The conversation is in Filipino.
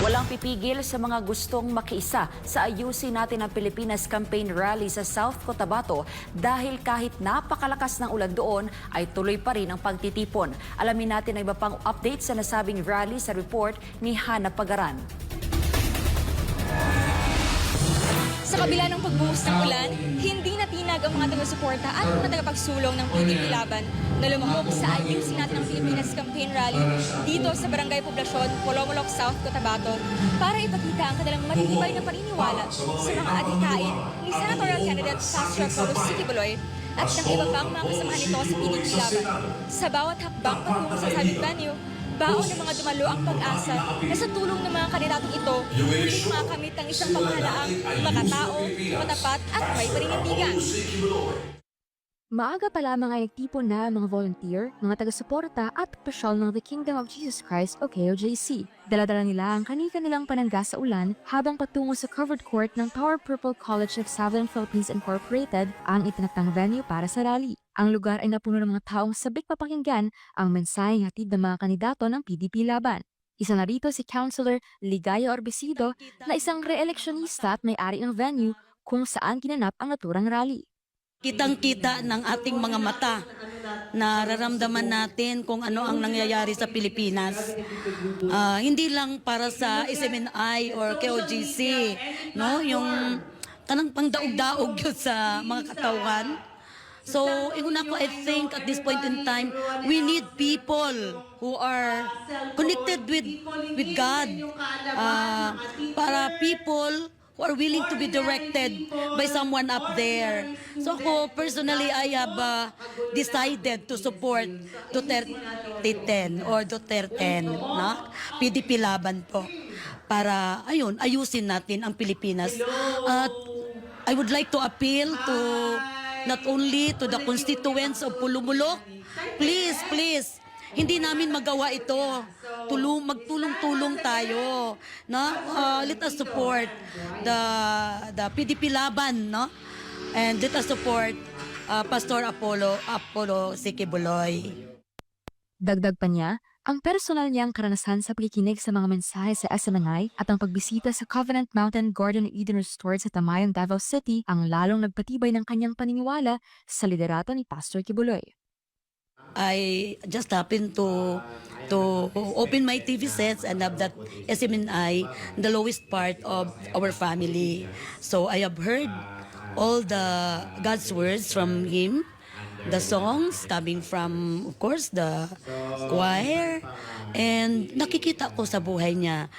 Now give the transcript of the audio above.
Walang pipigil sa mga gustong makiisa sa Ayusin Natin ang Pilipinas campaign rally sa South Cotabato dahil kahit napakalakas ng ulan doon ay tuloy pa rin ang pagtitipon. Alamin natin ang iba pang update sa nasabing rally sa report ni Hana Pagaran. Sa kabila ng pagbuhos ng ulan, hindi natinag ang mga taga-suporta at mga tagapagsulong ng PDP Laban na lumahok sa Ayusin Natin ang Pilipinas campaign rally dito sa Barangay Poblasyon, Polomolok, South Cotabato para ipakita ang kanilang matibay na paniniwala sa mga adhikain ni Senatorial Candidate Pastor Apollo Sicky Buloy at ng iba pang mga kasamahan nito sa PDP Laban. Sa bawat hakbang patungo sa sabing venue, baon ng mga dumalo ang pag-asa na sa tulong ng mga kandidatong ito, muling makamit ang isang pamahalaang makatao, matapat at may paninindigan. Maaga pa lamang ay nagtipon na ang mga volunteer, mga taga-suporta at pasyal ng The Kingdom of Jesus Christ o KOJC. Dala-dala nila ang kani-kanilang panangga sa ulan habang patungo sa covered court ng Tower Purple College of Southern Philippines Incorporated ang itinakdang venue para sa rally. Ang lugar ay napuno ng mga taong sabik papakinggan ang mensaheng hatid ng mga kandidato ng PDP Laban. Isa na rito si Councilor Ligaya Orbecido na isang re-electionista at may-ari ng venue kung saan ginanap ang naturang rally. Kitang-kita ng ating mga mata, nararamdaman natin kung ano ang nangyayari sa Pilipinas. Hindi lang para sa SMNI or KOGC, no? Yung tanang pangdaog-daog yun sa mga katawan. So, una ko, I think at this point in time, we need people who are connected with God. Para people who are willing to be directed by someone up there. So ako, personally, I have decided to support Duterte 10 or Duterte 10, no? PDP Laban po. Para, ayusin natin ang Pilipinas. At I would like to appeal to not only to the constituents of Polomolok, please, hindi namin magawa ito. Magtulong-tulong tayo, no? Let us support the PDP Laban, no? And let us support Pastor Apollo Sicky Buloy. Dagdag pa niya, ang personal niyang karanasan sa pagkikinig sa mga mensahe sa SMNI at ang pagbisita sa Covenant Mountain Garden Eden Restored sa Tamayon, Davao City ang lalong nagpatibay ng kanyang paniniwala sa liderato ni Pastor Kibuloy. I just happened to open my TV sets and have that SMNI, the lowest part of our family. So I have heard all the God's words from him, the songs coming from, of course, the choir, and nakikita ko sa buhay niya